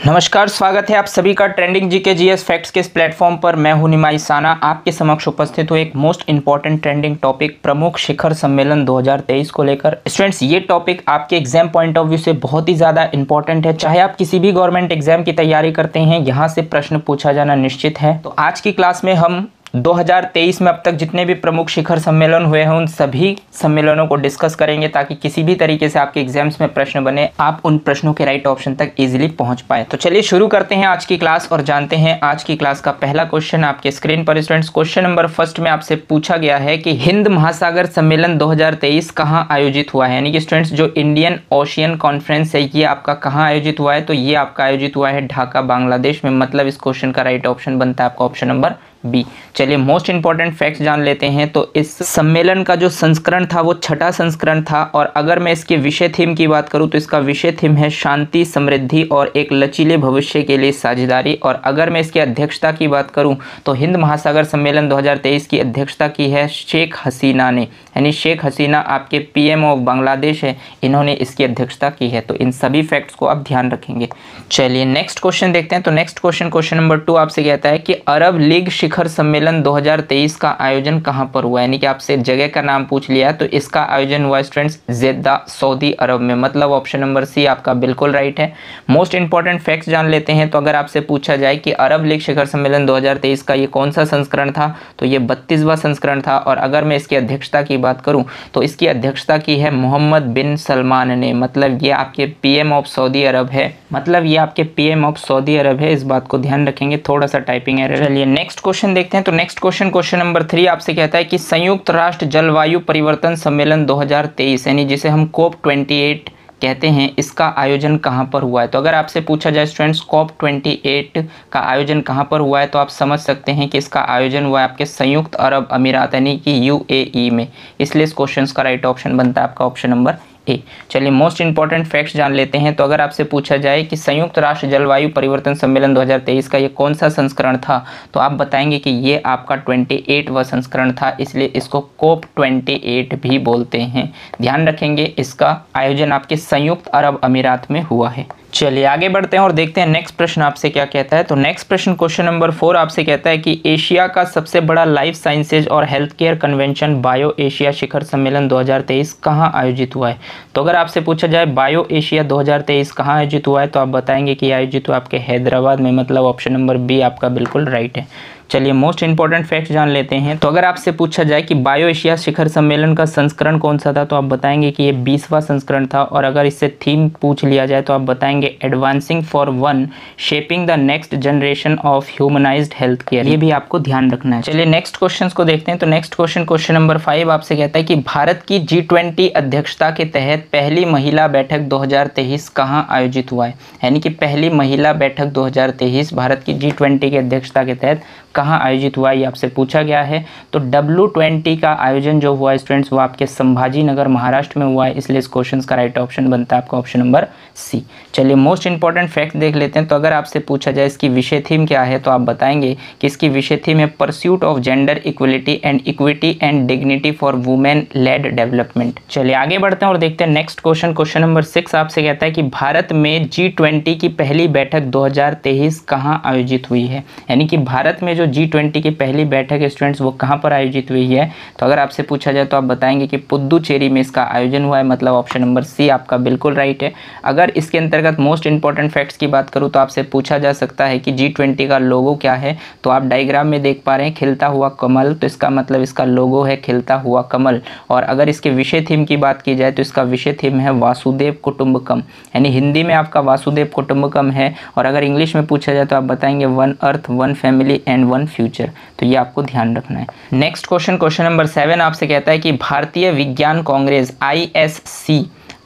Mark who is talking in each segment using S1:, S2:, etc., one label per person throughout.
S1: नमस्कार, स्वागत है आप सभी का ट्रेंडिंग जीके जीएस फैक्ट्स के इस प्लेटफॉर्म पर। मैं हूं निमाई साना, आपके समक्ष उपस्थित हूं एक मोस्ट इंपॉर्टेंट ट्रेंडिंग टॉपिक प्रमुख शिखर सम्मेलन 2023 को लेकर। स्टूडेंट्स, ये टॉपिक आपके एग्जाम पॉइंट ऑफ व्यू से बहुत ही ज़्यादा इंपॉर्टेंट है। चाहे आप किसी भी गवर्नमेंट एग्जाम की तैयारी करते हैं, यहाँ से प्रश्न पूछा जाना निश्चित है। तो आज की क्लास में हम 2023 में अब तक जितने भी प्रमुख शिखर सम्मेलन हुए हैं उन सभी सम्मेलनों को डिस्कस करेंगे, ताकि किसी भी तरीके से आपके एग्जाम्स में प्रश्न बने, आप उन प्रश्नों के राइट ऑप्शन तक इजीली पहुंच पाए। तो चलिए शुरू करते हैं आज की क्लास और जानते हैं आज की क्लास का पहला क्वेश्चन आपके स्क्रीन पर। स्टूडेंट्स, क्वेश्चन नंबर फर्स्ट में आपसे पूछा गया है कि हिंद महासागर सम्मेलन 2023 कहाँ आयोजित हुआ है। यानी कि स्टूडेंट्स, जो इंडियन ओशियन कॉन्फ्रेंस है ये आपका कहाँ आयोजित हुआ है, तो ये आपका आयोजित हुआ है ढाका, बांग्लादेश में। मतलब इस क्वेश्चन का राइट ऑप्शन बनता है आपका ऑप्शन नंबर बी। चलिए मोस्ट इंपॉर्टेंट फैक्ट्स जान लेते हैं। तो इस सम्मेलन का जो संस्करण था वो 6ठा संस्करण था, और अगर मैं इसके विषय थीम की बात करूं तो इसका विषय थीम है शांति, समृद्धि और एक लचीले भविष्य के लिए साझेदारी। और अगर मैं इसकी अध्यक्षता की बात करूं तो हिंद महासागर सम्मेलन 2023 की अध्यक्षता की है शेख हसीना ने, यानी शेख हसीना आपके पीएम ऑफ बांग्लादेश है, इन्होंने इसकी अध्यक्षता की है। तो इन सभी फैक्ट्स को आप ध्यान रखेंगे। चलिए नेक्स्ट क्वेश्चन देखते हैं। तो नेक्स्ट क्वेश्चन नंबर 2 आपसे कहता है कि अरब लीग शिखर सम्मेलन 2023 का आयोजन कहां पर हुआ। यानी कि आपसे जगह का नाम पूछ लिया, तो इसका आयोजन हुआ स्टूडेंट्स जेद्दा, सऊदी अरब में। मतलब ऑप्शन नंबर सी आपका बिल्कुल राइट है। मोस्ट इंपॉर्टेंट फैक्ट्स जान लेते हैं। तो अगर आपसे पूछा जाए कि अरब लीग शिखर सम्मेलन 2023 का ये कौन सा संस्करण था, तो ये 32वां संस्करण था। और अगर मैं इसकी अध्यक्षता की बात करूं तो इसकी अध्यक्षता की है मोहम्मद बिन सलमान ने। मतलब ये आपके पीएम ऑफ सऊदी अरब है। इस बात को ध्यान रखेंगे, थोड़ा सा टाइपिंग एरर। चलिए नेक्स्ट क्वेश्चन देखते हैं। तो नेक्स्ट क्वेश्चन नंबर 3 आपसे कहता है कि संयुक्त राष्ट्र जलवायु परिवर्तन सम्मेलन 2023, यानी जिसे हम COP28 कहते हैं, इसका आयोजन कहां पर हुआ है। तो अगर आपसे पूछा जाए स्टूडेंट्स COP28 का आयोजन कहां पर हुआ है, तो आप समझ सकते हैं कि इसका आयोजन हुआ है आपके संयुक्त अरब अमीरात यानी कि UAE में। इसलिए इस क्वेश्चन का राइट ऑप्शन बनता है आपका ऑप्शन नंबर ए। चलिए मोस्ट इंपॉर्टेंट फैक्ट्स जान लेते हैं। तो अगर आपसे पूछा जाए कि संयुक्त राष्ट्र जलवायु परिवर्तन सम्मेलन 2023 का ये कौन सा संस्करण था, तो आप बताएंगे कि ये आपका 28वां संस्करण था, इसलिए इसको COP28 भी बोलते हैं। ध्यान रखेंगे, इसका आयोजन आपके संयुक्त अरब अमीरात में हुआ है। चलिए आगे बढ़ते हैं और देखते हैं नेक्स्ट प्रश्न आपसे क्या कहता है। तो नेक्स्ट प्रश्न क्वेश्चन नंबर 4 आपसे कहता है कि एशिया का सबसे बड़ा लाइफ साइंसेज और health care convention bio Asia शिखर सम्मेलन 2023 कहाँ आयोजित हुआ है। तो अगर आपसे पूछा जाए बायो एशिया 2023 कहाँ आयोजित हुआ है, तो आप बताएंगे कि आयोजित हुआ आपके हैदराबाद में। मतलब ऑप्शन नंबर बी आपका बिल्कुल राइट है। चलिए मोस्ट इंपॉर्टेंट फैक्ट जान लेते हैं। तो अगर आपसे पूछा जाए कि बायो एशिया शिखर सम्मेलन का संस्करण कौन सा था, तो आप बताएंगे कि ये 20वां संस्करण था। और अगर इससे थीम पूछ लिया जाए तो आप बताएंगे advancing for one shaping the next generation of humanised health care. ये भी आपको ध्यान रखना है। चलिए नेक्स्ट क्वेश्चन को देखते हैं। तो नेक्स्ट क्वेश्चन नंबर 5 आपसे कहता है कि भारत की G20 अध्यक्षता के तहत पहली महिला बैठक 2023 कहाँ आयोजित हुआ है। यानी कि पहली महिला बैठक 2023 भारत की G20 की अध्यक्षता के तहत कहाँ आयोजित हुआ, ये आपसे पूछा गया है। तो W20 का आयोजन जो हुआ स्टूडेंट्स वो आपके संभाजी नगर महाराष्ट्र में हुआ है, इसलिए इस क्वेश्चन का राइट ऑप्शन बनता है आपका ऑप्शन नंबर सी। चलिए मोस्ट इंपॉर्टेंट फैक्ट देख लेते हैं। तो अगर आपसे पूछा जाए इसकी विषय थीम क्या है, तो आप बताएंगे कि इसकी विषय थीम है pursuit of gender equality and equity and dignity for women lead development. चलिए आगे बढ़ते हैं और देखते हैं नेक्स्ट क्वेश्चन नंबर 6 आपसे कहता है कि भारत में G20 की पहली बैठक 2023 कहाँ आयोजित हुई है। यानी कि भारत में जो G20 की पहली बैठक स्टूडेंट्स वो कहाँ पर आयोजित हुई है। तो अगर आपसे पूछा जाए तो आप बताएंगे कि पुद्दुचेरी में इसका आयोजन हुआ है। मतलब ऑप्शन नंबर सी आपका बिल्कुल राइट है। अगर इसके अंतर्गत मोस्ट इंपॉर्टेंट फैक्ट्स की बात करूँ तो आपसे पूछा जा सकता है कि G20 का लोगो क्या है। तो आप डायग्राम में देख पा रहे हैं खिलता हुआ कमल, तो इसका मतलब इसका लोगो है खिलता हुआ कमल। और अगर इसके विषय थीम की बात की जाए तो इसका विषय थीम है वासुदेव कुटुंबकम, यानी हिंदी में आपका वासुदेव कुटुंबकम है। और अगर इंग्लिश में पूछा जाए तो आप बताएंगे one earth, one family and one future. तो ये आपको ध्यान रखना है। नेक्स्ट क्वेश्चन नंबर 7 आपसे कहता है कि भारतीय विज्ञान कांग्रेस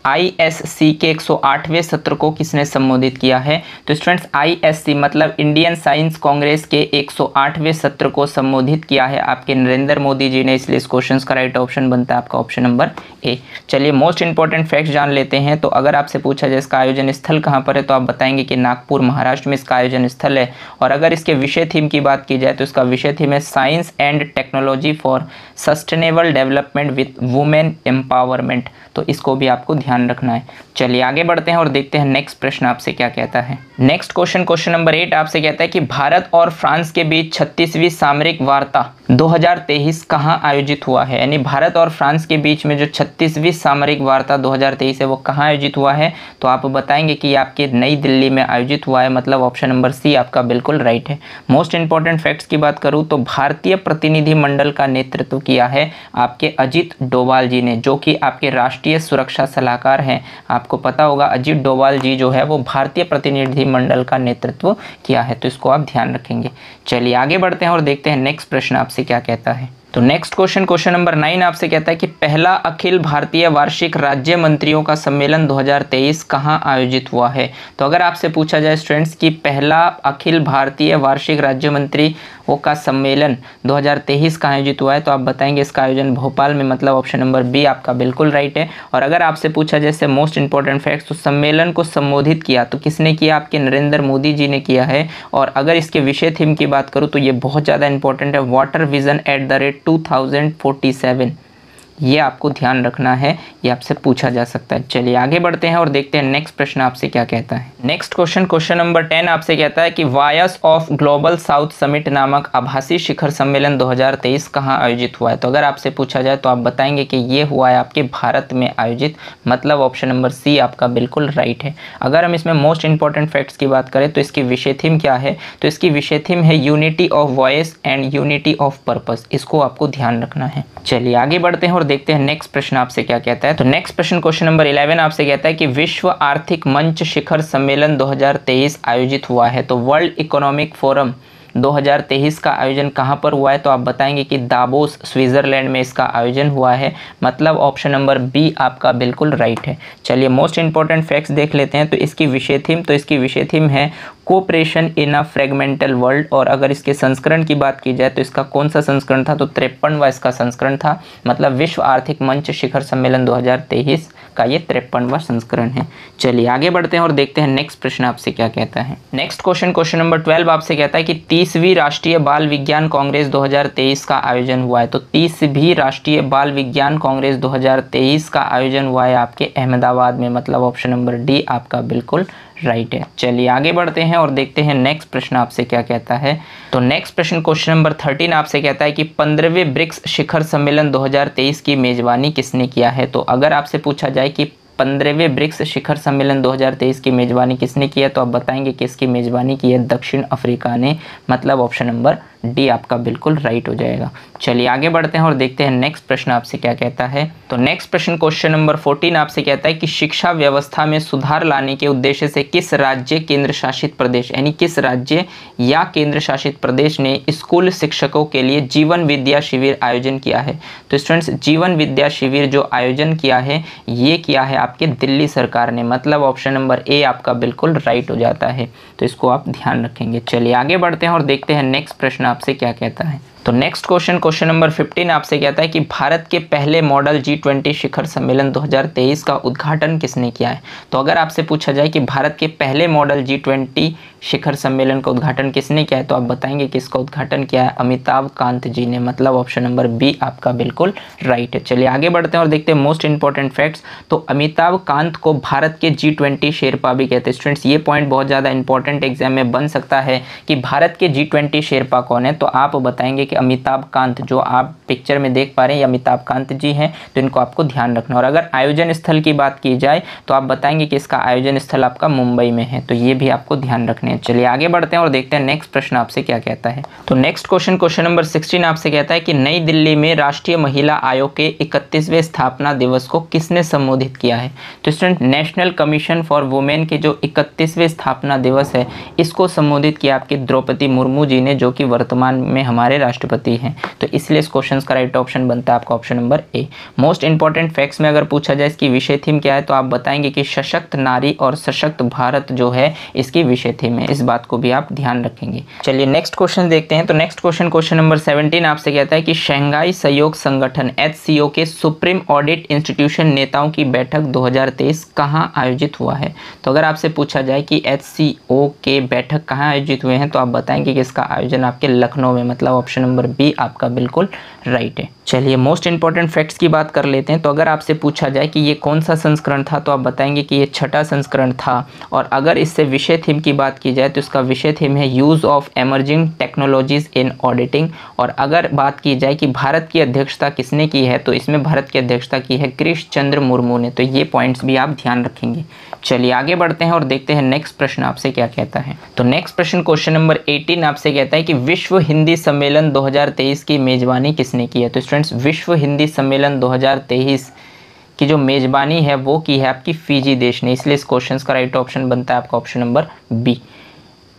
S1: ISC के 108वें सत्र को किसने संबोधित किया है। तो स्टूडेंट्स ISC मतलब इंडियन साइंस कांग्रेस के 108वें सत्र को संबोधित किया है आपके नरेंद्र मोदी जी ने, इसलिए इस क्वेश्चन का राइट ऑप्शन बनता है आपका ऑप्शन नंबर ए। चलिए मोस्ट इंपॉर्टेंट फैक्ट जान लेते हैं। तो अगर आपसे पूछा जाए इसका आयोजन स्थल कहाँ पर है, तो आप बताएंगे कि नागपुर महाराष्ट्र में इसका आयोजन स्थल है। और अगर इसके विषय थीम की बात की जाए तो इसका विषय थीम है science and technology for sustainable development with women empowerment. तो इसको भी आपको ध्यान ध्यान रखना है। चलिए आगे बढ़ते हैं और देखते हैं नेक्स्ट प्रश्न आपसे क्या कहता है। नेक्स्ट क्वेश्चन नंबर 8 आपसे कहता है कि भारत और फ्रांस के बीच 36वीं सामरिक वार्ता 2023 कहाँ आयोजित हुआ है। यानी भारत और फ्रांस के बीच में जो 36वीं सामरिक वार्ता 2023 है वो कहाँ आयोजित हुआ है, तो आप बताएंगे कि आपके नई दिल्ली में आयोजित हुआ है, मतलब ऑप्शन नंबर सी आपका बिल्कुल राइट है। मोस्ट इंपॉर्टेंट फैक्ट्स की बात करूँ तो भारतीय प्रतिनिधिमंडल का नेतृत्व किया है आपके अजीत डोभाल जी ने, जो कि आपके राष्ट्रीय सुरक्षा सलाहकार हैं। आपको पता होगा अजीत डोभाल जी जो है वो भारतीय प्रतिनिधिमंडल का नेतृत्व किया है, तो इसको आप ध्यान रखेंगे। चलिए आगे बढ़ते हैं और देखते हैं नेक्स्ट प्रश्न आपसे क्या कहता है। तो नेक्स्ट क्वेश्चन नंबर 9 आपसे कहता है कि पहला अखिल भारतीय वार्षिक राज्य मंत्रियों का सम्मेलन 2023 कहाँ आयोजित हुआ है। तो अगर आपसे पूछा जाए स्टूडेंट्स कि पहला अखिल भारतीय वार्षिक राज्य मंत्रियों का सम्मेलन 2023 कहाँ आयोजित हुआ है, तो आप बताएंगे इसका आयोजन भोपाल में, मतलब ऑप्शन नंबर बी आपका बिल्कुल राइट है। और अगर आपसे पूछा जैसे मोस्ट इंपॉर्टेंट फैक्ट्स, तो सम्मेलन को संबोधित किया तो किसने किया, आपके नरेंद्र मोदी जी ने किया है। और अगर इसके विषय थीम की बात करूँ तो ये बहुत ज़्यादा इंपॉर्टेंट है, water vision at the rate 2047, ये आपको ध्यान रखना है, ये आपसे पूछा जा सकता है। चलिए आगे बढ़ते हैं और देखते हैं नेक्स्ट प्रश्न आपसे क्या कहता है। नेक्स्ट क्वेश्चन नंबर 10 आपसे कहता है कि voice of global south summit नामक आभासी शिखर सम्मेलन 2023 कहाँ आयोजित हुआ है। तो अगर आपसे पूछा जाए तो आप बताएंगे कि ये हुआ है आपके भारत में आयोजित, मतलब ऑप्शन नंबर सी आपका बिल्कुल राइट है। अगर हम इसमें मोस्ट इंपॉर्टेंट फैक्ट्स की बात करें तो इसकी विषय थीम क्या है, तो इसकी विषय थीम है unity of voice and unity of purpose, इसको आपको ध्यान रखना है। चलिए आगे बढ़ते हैं और देखते हैं नेक्स्ट प्रश्न आपसे क्या कहता है। तो नेक्स्ट प्रश्न क्वेश्चन नंबर 11 आपसे कहता है कि विश्व आर्थिक मंच शिखर सम्मेलन 2023 आयोजित हुआ है। तो वर्ल्ड इकोनॉमिक फोरम 2023 का आयोजन कहाँ पर हुआ है, तो आप बताएंगे कि दावोस स्विट्जरलैंड में इसका आयोजन हुआ है, मतलब ऑप्शन नंबर बी आपका बिल्कुल राइट है। चलिए मोस्ट इंपॉर्टेंट फैक्ट्स देख लेते हैं। तो इसकी विषय थीम है कोऑपरेशन इन अ फ्रेगमेंटल वर्ल्ड। और अगर इसके संस्करण की बात की जाए तो इसका कौन सा संस्करण था, तो 53वां इसका संस्करण था, मतलब विश्व आर्थिक मंच शिखर सम्मेलन 2023 का ये 53वां संस्करण है। चलिए आगे बढ़ते हैं और देखते हैं नेक्स्ट प्रश्न आपसे क्या कहता है। नेक्स्ट क्वेश्चन नंबर 12 आपसे कहता है कि 30वीं राष्ट्रीय बाल विज्ञान कांग्रेस 2023 का आयोजन हुआ है। तो 30वीं राष्ट्रीय बाल विज्ञान कांग्रेस 2023 का आयोजन हुआ है आपके अहमदाबाद में, मतलब ऑप्शन नंबर डी आपका बिल्कुल राइट है। चलिए आगे बढ़ते हैं और देखते हैं नेक्स्ट प्रश्न आपसे क्या कहता है। तो नेक्स्ट प्रश्न क्वेश्चन नंबर 13 आपसे कहता है कि 15वें ब्रिक्स शिखर सम्मेलन 2023 की मेजबानी किसने किया है। तो अगर आपसे पूछा जाए कि 15वें ब्रिक्स शिखर सम्मेलन 2023 की मेजबानी किसने किया, तो आप बताएंगे कि इसकी मेजबानी की है दक्षिण अफ्रीका ने, मतलब ऑप्शन नंबर डी आपका बिल्कुल राइट हो जाएगा। चलिए आगे बढ़ते हैं और देखते हैं नेक्स्ट प्रश्न आपसे क्या कहता है। तो नेक्स्ट प्रश्न क्वेश्चन नंबर 14 आपसे कहता है कि शिक्षा व्यवस्था में सुधार लाने के उद्देश्य से किस राज्य केंद्र शासित प्रदेश, यानी किस राज्य या केंद्र शासित प्रदेश ने स्कूल शिक्षकों के लिए जीवन विद्या शिविर आयोजन किया है। तो स्टूडेंट्स जीवन विद्या शिविर जो आयोजन किया है ये किया है आपके दिल्ली सरकार ने, मतलब ऑप्शन नंबर ए आपका बिल्कुल राइट हो जाता है, तो इसको आप ध्यान रखेंगे। चलिए आगे बढ़ते हैं और देखते हैं नेक्स्ट प्रश्न आपसे क्या कहता है। तो नेक्स्ट क्वेश्चन नंबर 15 आपसे कहता है कि भारत के पहले मॉडल G20 शिखर सम्मेलन 2023 का उद्घाटन किसने किया है। तो अगर आपसे पूछा जाए कि भारत के पहले मॉडल G20 शिखर सम्मेलन का उद्घाटन किसने किया है, तो आप बताएंगे कि इसका उद्घाटन किया है अमिताभ कांत जी ने, मतलब ऑप्शन नंबर बी आपका बिल्कुल राइट है। चलिए आगे बढ़ते हैं और देखते हैं मोस्ट इंपॉर्टेंट फैक्ट्स। तो अमिताभ कांत को भारत के G20 शेरपा भी कहते हैं। स्टूडेंट्स ये पॉइंट बहुत ज़्यादा इंपॉर्टेंट एग्जाम में बन सकता है कि भारत के G20 शेरपा कौन है, तो आप बताएंगे कि अमिताभ कांत, जो आप पिक्चर में देख पा रहे हैं ये अमिताभ कांत जी हैं, तो इनको आपको ध्यान रखना। और अगर आयोजन स्थल की बात की जाए तो आप बताएंगे कि इसका आयोजन स्थल आपका मुंबई में है, तो ये भी आपको ध्यान रखने हैं। चलिए आगे बढ़ते हैं और देखते हैं नेक्स्ट प्रश्न आपसे क्या कहता है। तो नेक्स्ट क्वेश्चन नंबर 16 आपसे कहता है कि नई दिल्ली में राष्ट्रीय महिला आयोग के 31वें स्थापना दिवस को किसने संबोधित किया है। तो student national commission for women के जो 31वें स्थापना दिवस है इसको संबोधित किया आपके द्रौपदी मुर्मू जी ने, जो कि वर्तमान में हमारे राष्ट्रपति हैं, तो इसलिए इस क्वेश्चन का राइट ऑप्शन बनता है आपका option number A. Most important facts में अगर पूछा जाए इसकी विषय थीम क्या है, तो आप बताएंगे कि सशक्त नारी और सशक्त भारत जो है इसकी विषय थीम है, इस बात को भी आप ध्यान रखेंगे। चलिए नेक्स्ट क्वेश्चन देखते हैं। तो नेक्स्ट क्वेश्चन नंबर 17 आपसे कहता है कि शंघाई सहयोग संगठन HCO के सुप्रीम ऑडिट इंस्टीट्यूशन नेताओं की बैठक 2023 कहाँ आयोजित हुआ है। तो अगर आपसे पूछा जाए कि HCO के बैठक कहाँ आयोजित हुए हैं, तो आप बताएंगे कि इसका आयोजन आपके लखनऊ में, मतलब ऑप्शन नंबर बी आपका बिल्कुल राइट है। चलिए मोस्ट इंपॉर्टेंट फैक्ट्स की बात कर लेते हैं। तो अगर आपसे पूछा जाए कि ये कौन सा संस्करण था तो आप बताएंगे कि ये छठा संस्करण था। और अगर इससे विषय थीम की बात की जाए तो इसका विषय थीम है use of emerging technologies in auditing. और अगर बात की जाए कि भारत की अध्यक्षता किसने की है तो इसमें भारत की अध्यक्षता की है कृष्ण चंद्र मुर्मू ने। तो ये पॉइंट्स भी आप ध्यान रखेंगे। चलिए आगे बढ़ते हैं और देखते हैं नेक्स्ट प्रश्न आपसे क्या कहता है। तो नेक्स्ट प्रश्न क्वेश्चन नंबर 18 आपसे कहता है कि विश्व हिंदी सम्मेलन 2023 की मेजबानी किसने की है। तो स्टूडेंट्स विश्व हिंदी सम्मेलन 2023 की जो मेजबानी है वो की है आपकी फिजी देश ने, इसलिए इस क्वेश्चन का राइट ऑप्शन बनता है आपका option number B.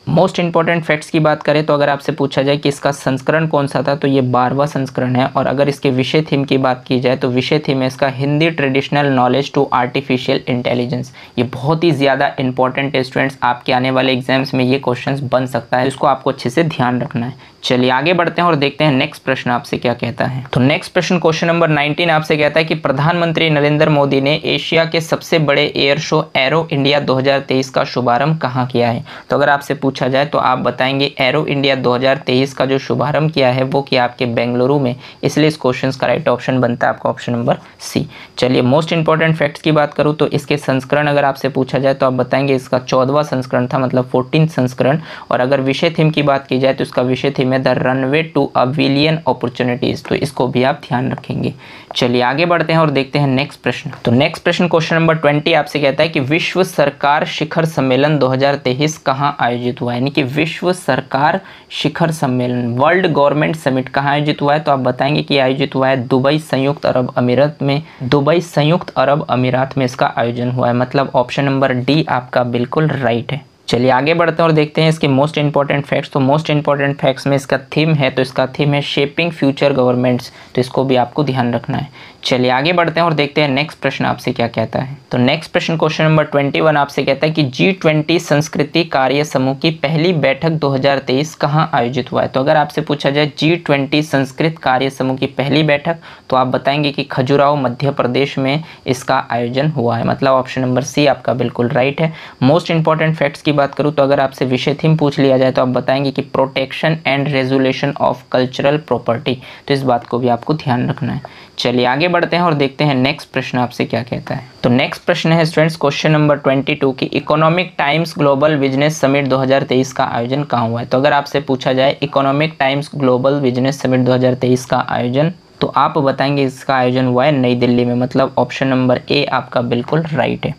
S1: Most important facts की बात करें तो अगर आपसे पूछा जाए कि इसका संस्करण कौन सा था तो ये 12वां संस्करण है। और अगर इसके विषय थीम की बात की जाए तो विषय थीम है इसका Hindi traditional knowledge to artificial intelligence. ये बहुत ही ज़्यादा इंपॉर्टेंट है स्टूडेंट्स, आपके आने वाले एग्जाम्स में ये क्वेश्चंस बन सकता है, इसको आपको अच्छे से ध्यान रखना है। चलिए आगे बढ़ते हैं और देखते हैं नेक्स्ट प्रश्न आपसे क्या कहता है। तो नेक्स्ट प्रश्न क्वेश्चन नंबर 19 आपसे कहता है कि प्रधानमंत्री नरेंद्र मोदी ने एशिया के सबसे बड़े एयर शो एरो इंडिया 2023 का शुभारंभ कहाँ किया है। तो अगर आपसे पूछा जाए तो आप बताएंगे एरो इंडिया 2023 का जो शुभारंभ किया है वो किया आपके बेंगलुरु में, इसलिए इस क्वेश्चन का राइट ऑप्शन बनता है आपका ऑप्शन नंबर सी। चलिए मोस्ट इंपॉर्टेंट फैक्ट्स की बात करूँ तो इसके संस्करण अगर आपसे पूछा जाए तो आप बताएंगे इसका 14वां संस्करण था, मतलब 14 संस्करण। और अगर विषय थीम की बात की जाए तो इसका विषय theme the runway to a billion opportunities, तो इसको भी आप ध्यान रखेंगे। चलिए आगे बढ़ते हैं और देखते हैं नेक्स्ट प्रश्न। तो नेक्स्ट प्रश्न क्वेश्चन नंबर 20 आपसे कहता है कि विश्व सरकार शिखर सम्मेलन 2023 कहाँ आयोजित हुआ है। यानी कि विश्व सरकार शिखर सम्मेलन वर्ल्ड गवर्नमेंट समिट कहाँ आयोजित हुआ है। तो आप बताएंगे कि आयोजित हुआ है दुबई संयुक्त अरब अमीरात में। दुबई संयुक्त अरब अमीरात में इसका आयोजन हुआ है, मतलब ऑप्शन नंबर डी आपका बिल्कुल राइट है। चलिए आगे बढ़ते हैं और देखते हैं इसके मोस्ट इंपॉर्टेंट फैक्ट्स। तो मोस्ट इंपॉर्टेंट फैक्ट्स में इसका थीम है, तो इसका थीम है शेपिंग फ्यूचर गवर्नमेंट्स, तो इसको भी आपको ध्यान रखना है। चलिए आगे बढ़ते हैं और देखते हैं नेक्स्ट प्रश्न आपसे क्या कहता है। तो नेक्स्ट प्रश्न क्वेश्चन नंबर 21 आपसे कहता है कि G20 संस्कृति कार्य समूह की पहली बैठक 2023 कहाँ आयोजित हुआ है। तो अगर आपसे पूछा जाए G20 संस्कृत कार्य समूह की पहली बैठक तो आप बताएंगे कि खजुराहो मध्य प्रदेश में इसका आयोजन हुआ है, मतलब ऑप्शन नंबर सी आपका बिल्कुल राइट है। मोस्ट इंपॉर्टेंट फैक्ट्स की बात करूँ तो अगर आपसे विषय थीम पूछ लिया जाए तो आप बताएंगे कि protection and resolution of cultural property, तो इस बात को भी आपको ध्यान रखना है। चलिए आगे बढ़ते हैं और देखते हैं नेक्स्ट प्रश्न आपसे क्या कहता है। तो नेक्स्ट प्रश्न है स्टूडेंट्स क्वेश्चन नंबर 22 की economic times global business summit 2023 का आयोजन कहाँ हुआ है। तो अगर आपसे पूछा जाए economic times global business summit 2023 का आयोजन, तो आप बताएंगे इसका आयोजन हुआ है नई दिल्ली में, मतलब ऑप्शन नंबर ए आपका बिल्कुल राइट है।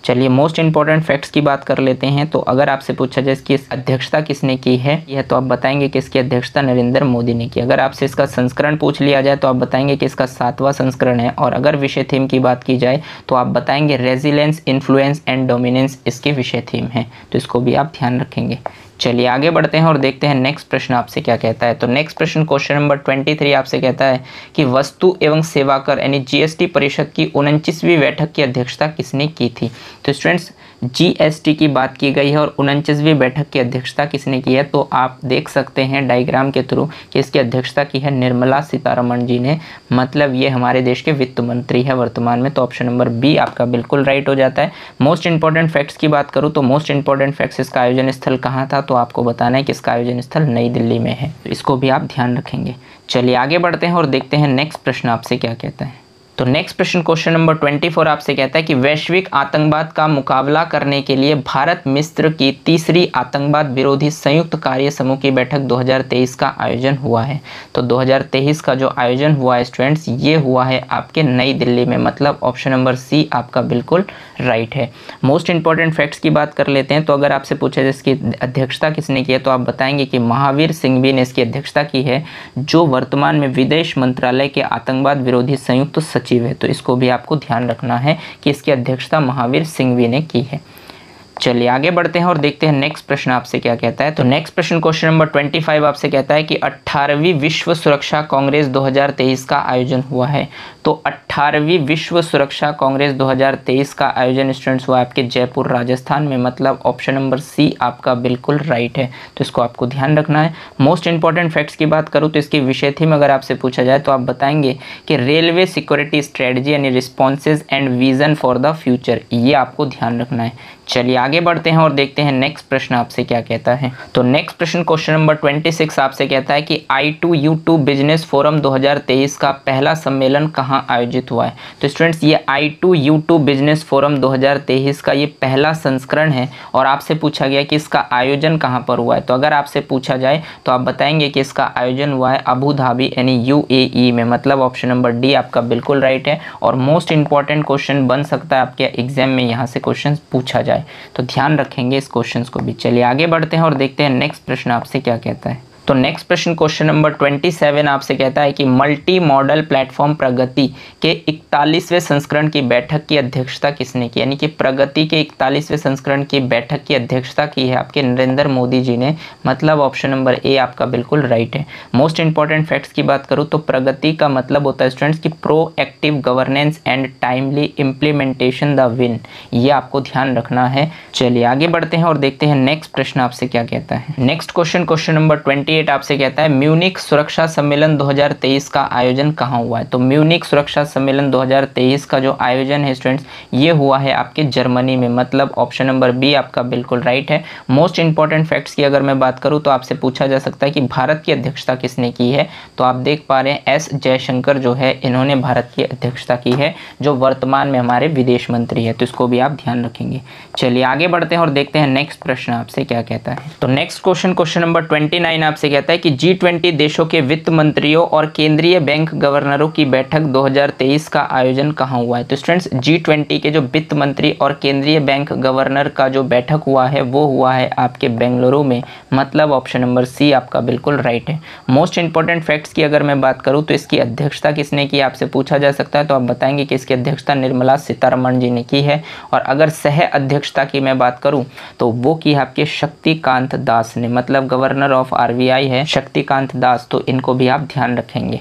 S1: चलिए मोस्ट इंपॉर्टेंट फैक्ट्स की बात कर लेते हैं। तो अगर आपसे पूछा जाए इसकी अध्यक्षता किसने की है यह, तो आप बताएंगे कि इसकी अध्यक्षता नरेंद्र मोदी ने की। अगर आपसे इसका संस्करण पूछ लिया जाए तो आप बताएंगे कि इसका 7वां संस्करण है। और अगर विषय थीम की बात की जाए तो आप बताएंगे रेजिलेंस, इन्फ्लुएंस एंड डोमिनेंस इसके विषय थीम है, तो इसको भी आप ध्यान रखेंगे। चलिए आगे बढ़ते हैं और देखते हैं नेक्स्ट प्रश्न आपसे क्या कहता है। तो नेक्स्ट प्रश्न क्वेश्चन नंबर 23 आपसे कहता है कि वस्तु एवं सेवा कर यानी जीएसटी परिषद की 49वीं बैठक की अध्यक्षता किसने की थी। तो स्टूडेंट्स जीएसटी की बात की गई है और 49वीं बैठक की अध्यक्षता किसने की है, तो आप देख सकते हैं डायग्राम के थ्रू कि इसकी अध्यक्षता की है निर्मला सीतारमण जी ने, मतलब ये हमारे देश के वित्त मंत्री है वर्तमान में, तो ऑप्शन नंबर बी आपका बिल्कुल राइट हो जाता है। मोस्ट इंपॉर्टेंट फैक्ट्स की बात करूँ तो मोस्ट इंपॉर्टेंट फैक्ट्स इसका आयोजन स्थल कहाँ था, तो आपको बताना है कि इसका आयोजन स्थल नई दिल्ली में है, तो इसको भी आप ध्यान रखेंगे। चलिए आगे बढ़ते हैं और देखते हैं नेक्स्ट प्रश्न आपसे क्या कहता है। तो नेक्स्ट प्रश्न क्वेश्चन नंबर 24 आपसे कहता है कि वैश्विक आतंकवाद का मुकाबला करने के लिए भारत मिस्र की तीसरी आतंकवाद विरोधी संयुक्त कार्य समूह की बैठक 2023 का आयोजन हुआ है। तो 2023 का जो आयोजन हुआ है स्टूडेंट्स ये हुआ है आपके नई दिल्ली में, मतलब ऑप्शन नंबर सी आपका बिल्कुल राइट है। मोस्ट इंपॉर्टेंट फैक्ट्स की बात कर लेते हैं। तो अगर आपसे पूछा जाए इसकी अध्यक्षता किसने की है, तो आप बताएंगे कि महावीर सिंघवी ने इसकी अध्यक्षता की है, जो वर्तमान में विदेश मंत्रालय के आतंकवाद विरोधी संयुक्त सचिव है, तो इसको भी आपको ध्यान रखना है कि इसकी अध्यक्षता महावीर सिंघवी ने की है। चलिए आगे बढ़ते हैं और देखते हैं नेक्स्ट प्रश्न आपसे क्या कहता है। तो नेक्स्ट प्रश्न क्वेश्चन नंबर 25 आपसे कहता है कि 18वीं विश्व सुरक्षा कांग्रेस 2023 का आयोजन हुआ है। तो 18वीं विश्व सुरक्षा कांग्रेस 2023 का आयोजन स्टूडेंट्स हुआ आपके जयपुर राजस्थान में, मतलब ऑप्शन नंबर सी आपका बिल्कुल राइट है, तो इसको आपको ध्यान रखना है। मोस्ट इंपॉर्टेंट फैक्ट्स की बात करूँ तो इसकी विषय थीम अगर आपसे पूछा जाए तो आप बताएंगे कि रेलवे सिक्योरिटी स्ट्रेटजी यानी responses and vision for the future, ये आपको ध्यान रखना है। चलिए आगे बढ़ते हैं और देखते हैं नेक्स्ट प्रश्न आपसे क्या कहता है। तो नेक्स्ट प्रश्न क्वेश्चन नंबर 26 आपसे कहता है कि I2U2 बिजनेस फोरम 2023 का पहला सम्मेलन कहाँ आयोजित हुआ है। तो स्टूडेंट्स ये I2U2 बिजनेस फोरम 2023 का ये पहला संस्करण है और आपसे पूछा गया कि इसका आयोजन कहाँ पर हुआ है। तो अगर आपसे पूछा जाए तो आप बताएंगे कि इसका आयोजन हुआ है अबू धाबी यानी UAE में, मतलब ऑप्शन नंबर डी आपका बिल्कुल राइट है। और मोस्ट इंपॉर्टेंट क्वेश्चन बन सकता है आपके एग्जाम में, यहाँ से क्वेश्चन पूछा जाए तो ध्यान रखेंगे इस क्वेश्चन को भी। चलिए आगे बढ़ते हैं और देखते हैं नेक्स्ट प्रश्न आपसे क्या कहता है। तो नेक्स्ट प्रश्न क्वेश्चन नंबर 27 आपसे कहता है कि मल्टी मॉडल प्लेटफॉर्म प्रगति के 41वें संस्करण की बैठक की अध्यक्षता किसने की। यानी कि प्रगति के 41वें संस्करण की बैठक की अध्यक्षता की है आपके नरेंद्र मोदी जी ने, मतलब ऑप्शन नंबर ए आपका बिल्कुल राइट है। मोस्ट इंपॉर्टेंट फैक्ट्स की बात करूँ तो प्रगति का मतलब होता है स्टूडेंट्स की proactive governance and timely implementation the win, ये आपको ध्यान रखना है। चलिए आगे बढ़ते हैं और देखते हैं नेक्स्ट प्रश्न आपसे क्या कहता है। नेक्स्ट क्वेश्चन नंबर 28 आपसे कहता है म्यूनिक सुरक्षा सम्मेलन 2023 का आयोजन कहाँ हुआ है। तो म्यूनिक सुरक्षा सम्मेलन 2023 का जो आयोजन है स्टूडेंट्स ये हुआ है आपके जर्मनी में, मतलब ऑप्शन नंबर बी आपका बिल्कुल राइट है। मोस्ट इंपॉर्टेंट फैक्ट्स की अगर मैं बात करूँ तो आपसे पूछा जा सकता है कि भारत की अध्यक्षता किसने की है। तो आप देख पा रहे हैं एस जयशंकर जो है इन्होंने भारत की अध्यक्षता की है, जो वर्तमान में हमारे विदेश मंत्री है, तो इसको भी आप ध्यान रखेंगे। चलिए आगे बढ़ते हैं और देखते हैं नेक्स्ट प्रश्न आपसे क्या कहता है। तो नेक्स्ट क्वेश्चन नंबर 29 आपसे कहता है कि G20 देशों के वित्त मंत्रियों और केंद्रीय बैंक गवर्नरों की बैठक 2023 का आयोजन कहाँ हुआ है। तो स्टूडेंट्स G20 के जो वित्त मंत्री और केंद्रीय बैंक गवर्नर का जो बैठक हुआ है वो हुआ है आपके बेंगलुरु में, मतलब ऑप्शन नंबर सी आपका बिल्कुल राइट है। मोस्ट इंपॉर्टेंट फैक्ट्स की अगर मैं बात करूँ तो इसकी अध्यक्षता किसने की आपसे पूछा जा सकता है, तो आप बताएंगे कि इसकी अध्यक्षता निर्मला सीतारमण जी ने की है। और अगर सह अध्यक्षता की मैं बात करूँ तो वो की आपके शक्तिकांत दास ने, मतलब गवर्नर ऑफ RBI है शक्तिकांत दास, तो इनको भी आप ध्यान रखेंगे।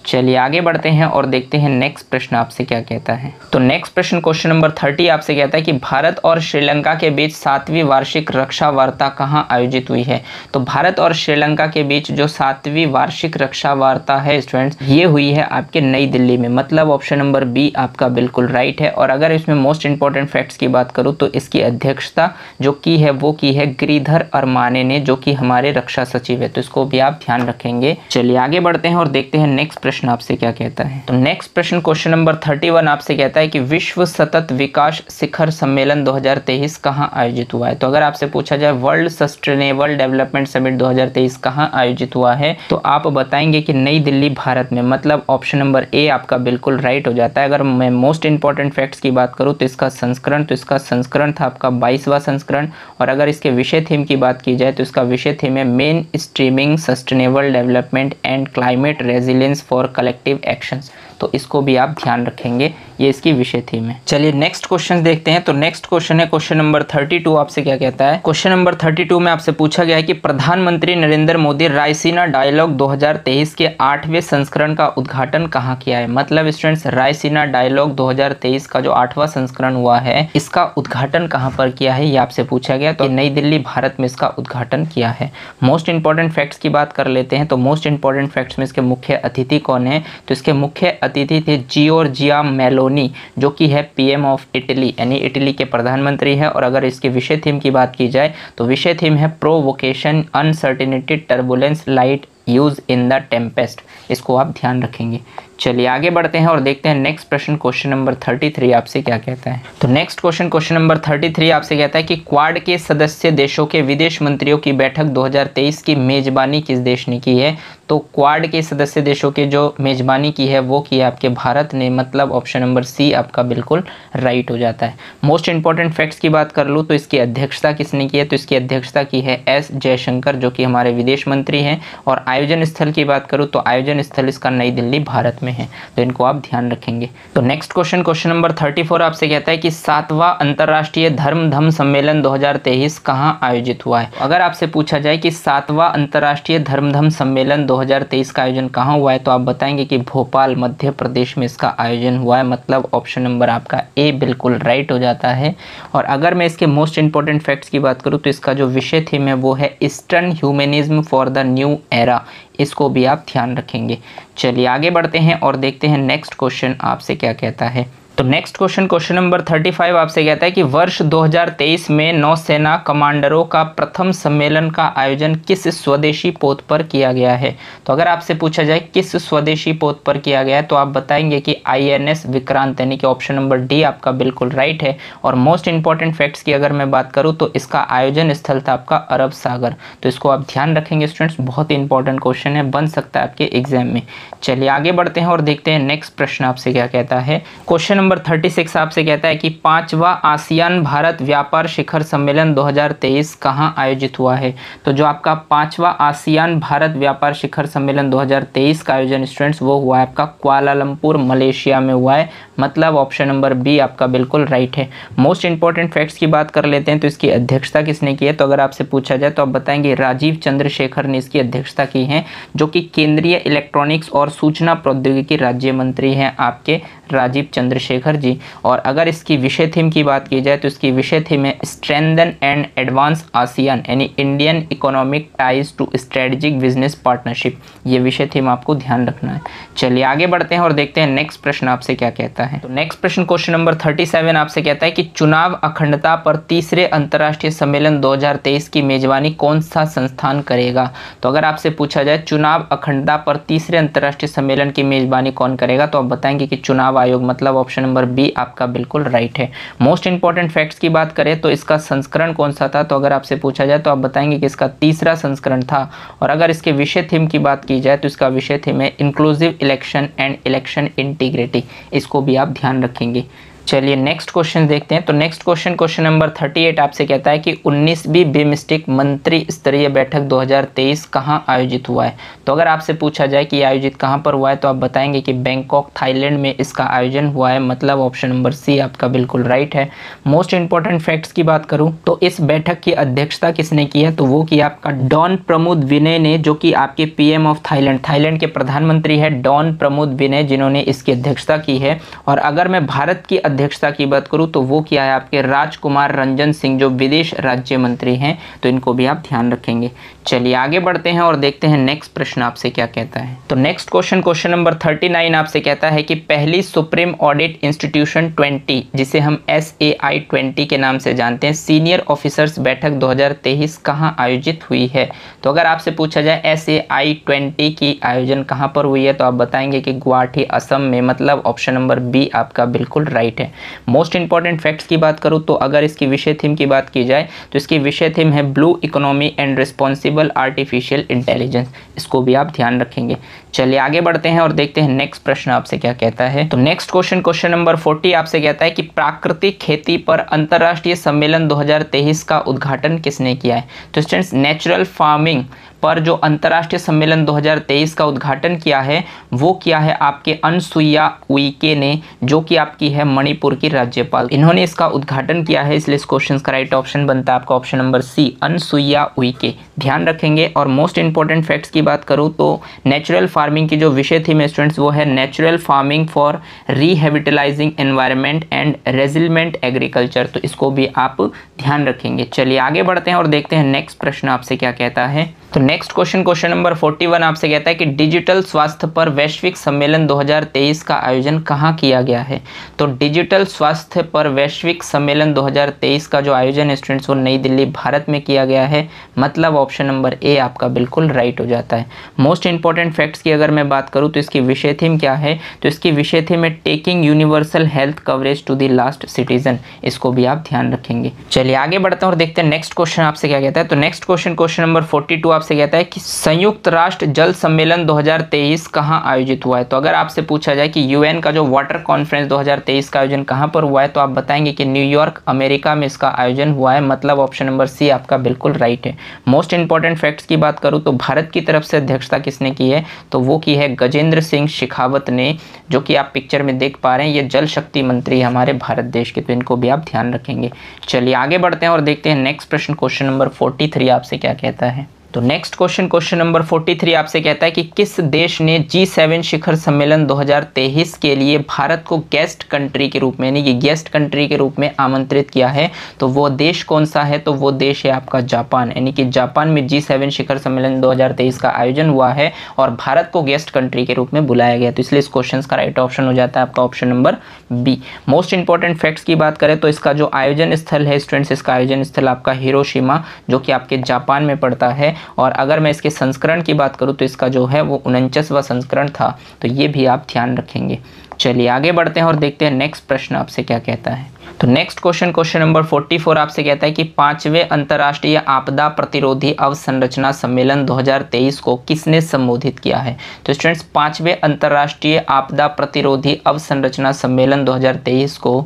S1: चलिए आगे बढ़ते हैं और देखते हैं नेक्स्ट प्रश्न आपसे क्या कहता है। तो नेक्स्ट प्रश्न क्वेश्चन नंबर 30 आपसे कहता है कि भारत और श्रीलंका के बीच 7वीं वार्षिक रक्षा वार्ता कहाँ आयोजित हुई है। तो भारत और श्रीलंका के बीच जो 7वीं वार्षिक रक्षा वार्ता है स्टूडेंट्स ये हुई है आपके नई दिल्ली में, मतलब ऑप्शन नंबर बी आपका बिल्कुल राइट है। और अगर इसमें मोस्ट इंपॉर्टेंट फैक्ट्स की बात करूँ तो इसकी अध्यक्षता जो की है वो की है गिरिधर अरमाने ने, जो कि हमारे रक्षा सचिव है, तो इसको भी आप ध्यान रखेंगे। चलिए आगे बढ़ते हैं और देखते हैं नेक्स्ट प्रश्न आपसे क्या कहता है। तो नेक्स्ट प्रश्न क्वेश्चन नंबर 31 आपसे कहता है कि विश्व सतत विकास शिखर सम्मेलन 2023 कहाँ आयोजित हुआ है। तो अगर आपसे पूछा जाए वर्ल्ड सस्टेनेबल डेवलपमेंट समिट 2023 कहाँ आयोजित हुआ है तो आप बताएंगे कि नई दिल्ली भारत में, मतलब ऑप्शन नंबर ए आपका बिल्कुल राइट हो जाता है। अगर मैं मोस्ट इंपॉर्टेंट फैक्ट्स की बात करूँ तो इसका संस्करण था आपका 22वां संस्करण। और अगर इसके विषय थीम की बात की जाए तो इसका विषय थीम है main streaming sustainable development and climate resilience for collective actions, तो इसको भी आप ध्यान रखेंगे, ये इसकी विषय थीम है। चलिए नेक्स्ट क्वेश्चन देखते हैं। तो नेक्स्ट क्वेश्चन है क्वेश्चन नंबर 32 आपसे क्या कहता है। क्वेश्चन नंबर 32 में आपसे पूछा गया है कि प्रधानमंत्री नरेंद्र मोदी रायसीना डायलॉग 2023 के 8वें संस्करण का उद्घाटन कहाँ किया है। मतलब स्टूडेंट्स रायसीना डायलॉग 2023 का जो 8वां संस्करण हुआ है इसका उद्घाटन कहाँ पर किया है ये आपसे पूछा गया। तो नई दिल्ली भारत में इसका उद्घाटन किया है। मोस्ट इंपॉर्टेंट फैक्ट्स की बात कर लेते हैं। तो मोस्ट इंपॉर्टेंट फैक्ट्स में इसके मुख्य अतिथि कौन है, तो इसके मुख्य अतिथि थे जियोर्जिया मेलोनी, जो कि है PM ऑफ इटली, यानी इटली के प्रधानमंत्री है। और अगर इसके विषय थीम की बात की जाए तो विषय थीम है provocation uncertainty turbulence light use in the Tempest, इसको आप ध्यान रखेंगे। चलिए आगे बढ़ते हैं और देखते हैं नेक्स्ट प्रश्न क्वेश्चन नंबर 33 आपसे क्या कहता है। तो नेक्स्ट क्वेश्चन नंबर 33 आपसे कहता है कि क्वाड के सदस्य देशों के विदेश मंत्रियों की बैठक 2023 की मेजबानी किस देश ने की है। तो क्वाड के सदस्य देशों के जो मेजबानी की है वो की है आपके भारत ने, मतलब ऑप्शन नंबर सी आपका बिल्कुल राइट हो जाता है। मोस्ट इंपॉर्टेंट फैक्ट्स की बात कर लूँ तो इसकी अध्यक्षता किसने की है, तो इसकी अध्यक्षता की है एस जयशंकर, जो कि हमारे विदेश मंत्री हैं। और आयोजन स्थल की बात करूँ तो आयोजन स्थल इसका नई दिल्ली भारत में है, तो इनको आप ध्यान रखेंगे। तो नेक्स्ट क्वेश्चन नंबर 34 आपसे कहता है कि 7वां अंतर्राष्ट्रीय धर्म सम्मेलन 2023 कहाँ आयोजित हुआ है। अगर आपसे पूछा जाए कि 7वां अंतर्राष्ट्रीय धर्म सम्मेलन 2023 का आयोजन कहाँ हुआ है तो आप बताएंगे कि भोपाल मध्य प्रदेश में इसका आयोजन हुआ है, मतलब ऑप्शन नंबर आपका ए बिल्कुल राइट हो जाता है। और अगर मैं इसके मोस्ट इंपॉर्टेंट फैक्ट्स की बात करूँ तो इसका जो विषय थीम है वो है eastern humanism for the new era, इसको भी आप ध्यान रखेंगे। चलिए आगे बढ़ते हैं और देखते हैं नेक्स्ट क्वेश्चन आपसे क्या कहता है। तो तो नेक्स्ट क्वेश्चन नंबर 35 आपसे कहता है कि वर्ष 2023 में नौसेना कमांडरों का प्रथम सम्मेलन का आयोजन किस स्वदेशी पोत पर किया गया है। तो अगर आपसे पूछा जाए किस स्वदेशी पोत पर किया गया है तो आप बताएंगे कि INS विक्रांत, यानी कि ऑप्शन नंबर डी आपका बिल्कुल राइट है। और मोस्ट इंपॉर्टेंट फैक्ट्स की अगर मैं बात करूँ तो इसका आयोजन स्थल था आपका अरब सागर। तो इसको आप ध्यान रखेंगे स्टूडेंट्स, बहुत ही इंपॉर्टेंट क्वेश्चन है, बन सकता है आपके एग्जाम में। चलिए आगे बढ़ते हैं और देखते हैं नेक्स्ट प्रश्न आपसे क्या कहता है। क्वेश्चन नंबर 36 आपसे कहता है कि 5वां आसियान भारत व्यापार शिखर सम्मेलन 2023 कहाँ आयोजित हुआ है। तो जो आपका 5वां आसियान भारत व्यापार शिखर सम्मेलन 2023 का आयोजन स्टूडेंट्स वो हुआ है आपका कुआलालंपुर मलेशिया में हुआ है, मतलब ऑप्शन नंबर बी आपका बिल्कुल राइट है। मोस्ट इंपॉर्टेंट फैक्ट्स की बात कर लेते हैं तो इसकी अध्यक्षता किसने की है। तो अगर आपसे पूछा जाए तो आप बताएंगे राजीव चंद्रशेखर ने इसकी अध्यक्षता की है, जो कि केंद्रीय इलेक्ट्रॉनिक्स और सूचना प्रौद्योगिकी राज्य मंत्री हैं आपके राजीव चंद्रशेखर जी। और अगर इसकी विषय थीम की बात की जाए तो इसकी विषय थीम है स्ट्रेंथन एंड एडवांस आसियान, यानी Indian economic ties to strategic business partnership. ये विषय थीम आपको ध्यान रखना है। चलिए आगे बढ़ते हैं और देखते हैं नेक्स्ट प्रश्न आपसे क्या कहता है। तो नेक्स्ट प्रश्न क्वेश्चन नंबर 37 आपसे कहता है कि चुनाव अखंडता पर तीसरे अंतर्राष्ट्रीय सम्मेलन 2023 की मेजबानी कौन सा संस्थान करेगा। तो अगर आपसे पूछा जाए चुनाव अखंडता पर तीसरे अंतर्राष्ट्रीय सम्मेलन की मेजबानी कौन करेगा तो आप बताएंगे कि चुनाव आयोग, मतलब ऑप्शन नंबर बी आपका बिल्कुल राइट है। मोस्ट इंपॉर्टेंट फैक्ट्स की बात करें तो इसका संस्करण कौन सा था। तो अगर आपसे पूछा जाए तो आप बताएंगे कि इसका तीसरा संस्करण था। और अगर इसके विषय थीम की बात की जाए तो इसका विषय थीम है inclusive election and election integrity. इसको भी आप ध्यान रखेंगे। चलिए नेक्स्ट क्वेश्चन देखते हैं। तो नेक्स्ट क्वेश्चन नंबर 38 आपसे कहता है कि 19वीं बिमस्टेक मंत्री स्तरीय बैठक 2023 कहाँ आयोजित हुआ है। तो अगर आपसे पूछा जाए कि आयोजित कहाँ पर हुआ है तो आप बताएंगे कि बैंकॉक थाईलैंड में इसका आयोजन हुआ है, मतलब ऑप्शन नंबर सी आपका बिल्कुल राइट है। मोस्ट इंपॉर्टेंट फैक्ट्स की बात करूँ तो इस बैठक की अध्यक्षता किसने की है। तो वो किया आपका डॉन प्रमुद विनय ने, जो कि आपके PM ऑफ थाईलैंड के प्रधानमंत्री है डॉन प्रमुद विनय, जिन्होंने इसकी अध्यक्षता की है। और अगर मैं भारत की अध्यक्षता की बात करूं तो वो क्या है आपके राजकुमार रंजन सिंह, जो विदेश राज्य मंत्री हैं। तो इनको भी आप ध्यान रखेंगे। चलिए आगे बढ़ते हैं और देखते हैं नेक्स्ट प्रश्न आपसे क्या कहता है। तो नेक्स्ट क्वेश्चन नंबर 39 आपसे कहता है कि पहली सुप्रीम ऑडिट इंस्टीट्यूशन 20, जिसे हम SAI 20 के नाम से जानते हैं, सीनियर ऑफिसर्स बैठक 2023 कहाँ आयोजित हुई है। तो अगर आपसे पूछा जाए SAI 20 की आयोजन कहाँ पर हुई है तो आप बताएंगे कि गुवाहाटी असम में, मतलब ऑप्शन नंबर बी आपका बिल्कुल राइट है। मोस्ट इंपॉर्टेंट फैक्ट्स की बात करूं तो अगर इसकी विषय थीम की बात की जाए तो इसकी विषय थीम है blue economy and responsible artificial intelligence. इसको भी आप ध्यान रखेंगे। चलिए आगे बढ़ते हैं और देखते हैं नेक्स्ट प्रश्न आपसे क्या कहता है। तो नेक्स्ट क्वेश्चन नंबर 40 आपसे कहता है कि प्राकृतिक खेती पर अंतर्राष्ट्रीय सम्मेलन 2023 का उद्घाटन किसने किया है। तो स्टूडेंट्स, नेचुरल फार्मिंग पर जो अंतर्राष्ट्रीय सम्मेलन 2023 का उद्घाटन किया है वो किया है आपके अनसुईया उइके ने, जो कि आपकी है मणिपुर की राज्यपाल। इन्होंने इसका उद्घाटन किया है, इसलिए इस क्वेश्चन का राइट ऑप्शन बनता है आपका option number C, Anusuiya Uikey. ध्यान रखेंगे। और मोस्ट इंपॉर्टेंट फैक्ट्स की बात करूं तो नेचुरल फार्मिंग की जो विषय थी में स्टूडेंट्स वो है natural farming for revitalising environment and resilient agriculture. तो इसको भी आप ध्यान रखेंगे। चलिए आगे बढ़ते हैं और देखते हैं नेक्स्ट प्रश्न आपसे क्या कहता है। तो नेक्स्ट क्वेश्चन नंबर 41 आपसे कहता है कि डिजिटल स्वास्थ्य पर वैश्विक सम्मेलन 2023 का आयोजन कहाँ किया गया है। तो डिजिटल स्वास्थ्य पर वैश्विक सम्मेलन 2023 का जो आयोजन है स्टूडेंट्स वो नई दिल्ली भारत में किया गया है, मतलब ऑप्शन नंबर ए आपका बिल्कुल राइट हो जाता है। मोस्ट इंपॉर्टेंट फैक्ट्स की अगर मैं बात करूँ तो इसकी विषय थीम क्या है। तो इसकी विषय थीम है taking universal health coverage to the last citizen. इसको भी आप ध्यान रखेंगे। चलिए आगे बढ़ते हैं और देखते हैं नेक्स्ट क्वेश्चन आपसे क्या कहता है। तो नेक्स्ट क्वेश्चन नंबर 42 आपसे कहता है कि संयुक्त राष्ट्र जल सम्मेलन 2023 कहाँ आयोजित हुआ है। तो अगर आपसे पूछा जाए कि यूएन का जो वाटर कॉन्फ्रेंस 2023 का आयोजन कहाँ पर हुआ है तो आप बताएंगे कि न्यूयॉर्क अमेरिका में इसका आयोजन हुआ है, मतलब ऑप्शन नंबर सी आपका बिल्कुल राइट है। मोस्ट इंपॉर्टेंट फैक्ट्स की बात करूँ तो भारत की तरफ से अध्यक्षता किसने की है। तो वो की है गजेंद्र सिंह शेखावत ने, जो कि आप पिक्चर में देख पा रहे हैं। ये जल शक्ति मंत्री है हमारे भारत देश के, तो इनको भी आप ध्यान रखेंगे। चलिए आगे बढ़ते हैं और देखते हैं नेक्स्ट प्रश्न क्वेश्चन नंबर 43 आपसे क्या कहता है। तो नेक्स्ट क्वेश्चन नंबर 43 आपसे कहता है कि किस देश ने G7 शिखर सम्मेलन 2023 के लिए भारत को गेस्ट कंट्री के रूप में, यानी कि गेस्ट कंट्री के रूप में आमंत्रित किया है। तो वो देश कौन सा है? तो वो देश है आपका जापान, यानी कि जापान में G7 शिखर सम्मेलन 2023 का आयोजन हुआ है और भारत को गेस्ट कंट्री के रूप में बुलाया गया। तो इसलिए इस क्वेश्चन का राइट ऑप्शन हो जाता है आपका option number B. Most important facts की बात करें तो इसका जो आयोजन स्थल है स्टूडेंट्स, इसका आयोजन स्थल आपका हिरोशिमा जो कि आपके जापान में पड़ता है। और अगर मैं इसके संस्करण की बात करूं तो इसका जो है वो 49वां संस्करण था। तो ये भी आप ध्यान रखेंगे। चलिए आगे बढ़ते हैं और देखते हैं नेक्स्ट प्रश्न आपसे क्या कहता है। तो नेक्स्ट क्वेश्चन नंबर 44 आपसे कहता है कि 5वें अंतर्राष्ट्रीय आपदा प्रतिरोधी अवसंरचना सम्मेलन 2023 को किसने संबोधित किया है? तो स्टूडेंट्स 5वें अंतर्राष्ट्रीय आपदा प्रतिरोधी अवसंरचना सम्मेलन 2023 को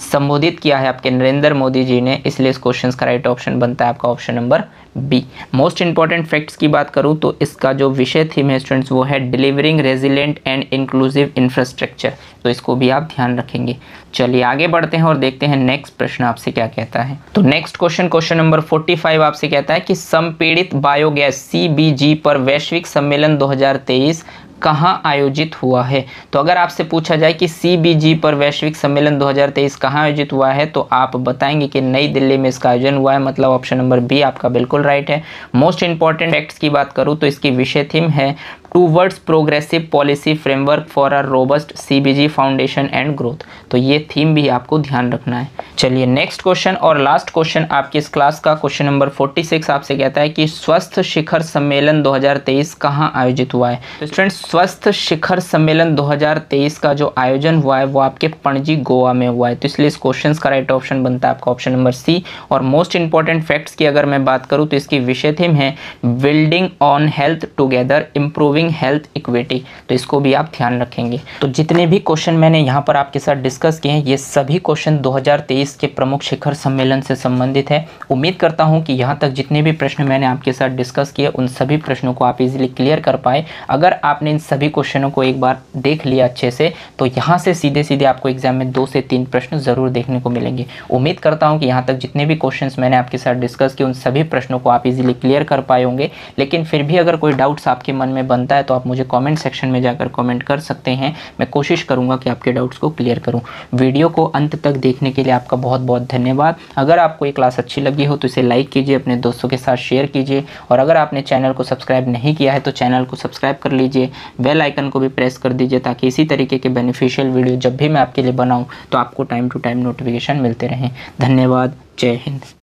S1: संबोधित किया है आपके नरेंद्र मोदी जी ने। इसलिए इस क्वेश्चन का राइट ऑप्शन बनता है आपका option number B. Most important facts की बात करूं तो इसका जो विषय थीम है स्टूडेंट्स वो है delivering resilient and inclusive infrastructure. तो इसको भी आप ध्यान रखेंगे। चलिए आगे बढ़ते हैं और देखते हैं नेक्स्ट प्रश्न आपसे क्या कहता है। तो नेक्स्ट क्वेश्चन नंबर 45 आपसे कहता है कि संपीड़ित बायोगैस CBG पर वैश्विक सम्मेलन 2023 कहाँ आयोजित हुआ है? तो अगर आपसे पूछा जाए कि CBG पर वैश्विक सम्मेलन 2023 कहाँ आयोजित हुआ है तो आप बताएंगे कि नई दिल्ली में इसका आयोजन हुआ है, मतलब ऑप्शन नंबर बी आपका बिल्कुल राइट है। मोस्ट इंपॉर्टेंट फैक्ट्स की बात करूँ तो इसकी विषय थीम है towards progressive policy framework for a robust CBG foundation and growth. तो ये थीम भी आपको ध्यान रखना है। चलिए नेक्स्ट क्वेश्चन और लास्ट क्वेश्चन आपकी इस क्लास का क्वेश्चन नंबर 46 आपसे कहता है कि स्वस्थ शिखर सम्मेलन 2023 कहाँ आयोजित हुआ है? तो स्टूडेंट्स स्वस्थ शिखर सम्मेलन 2023 का जो आयोजन हुआ है वो आपके पणजी गोवा में हुआ है। तो इसलिए इस क्वेश्चन का राइट ऑप्शन बनता है आपका ऑप्शन नंबर सी। और मोस्ट इंपॉर्टेंट फैक्ट्स की अगर मैं बात करूँ तो इसकी विषय थीम है building on health together improving health equity. तो इसको भी आप ध्यान रखेंगे। तो जितने भी क्वेश्चन मैंने यहाँ पर आपके साथ डिस्कस किए हैं ये सभी क्वेश्चन 2023 के प्रमुख शिखर सम्मेलन से संबंधित है। उम्मीद करता हूँ कि यहाँ तक जितने भी प्रश्न मैंने आपके साथ डिस्कस किए उन सभी प्रश्नों को आप इजीली क्लियर कर पाए। अगर आपने इन सभी क्वेश्चनों को एक बार देख लिया अच्छे से तो यहाँ से सीधे सीधे आपको एग्जाम में 2 से 3 प्रश्न जरूर देखने को मिलेंगे। उम्मीद करता हूँ कि यहाँ तक जितने भी क्वेश्चन मैंने आपके साथ डिस्कस किए उन सभी प्रश्नों को आप इजीली क्लियर कर पाए होंगे। लेकिन फिर भी अगर कोई डाउट्स आपके मन में बनता है तो आप मुझे कमेंट सेक्शन में जाकर कमेंट कर सकते हैं। मैं कोशिश करूंगा कि आपके डाउट्स को क्लियर करूं। वीडियो को अंत तक देखने के लिए आपका बहुत बहुत धन्यवाद। अगर आपको ये क्लास अच्छी लगी हो तो इसे लाइक कीजिए, अपने दोस्तों के साथ शेयर कीजिए और अगर आपने चैनल को सब्सक्राइब नहीं किया है तो चैनल को सब्सक्राइब कर लीजिए, बेल आइकन को भी प्रेस कर दीजिए ताकि इसी तरीके के बेनिफिशियल वीडियो जब भी मैं आपके लिए बनाऊँ तो आपको टाइम टू टाइम नोटिफिकेशन मिलते रहें। धन्यवाद। जय हिंद।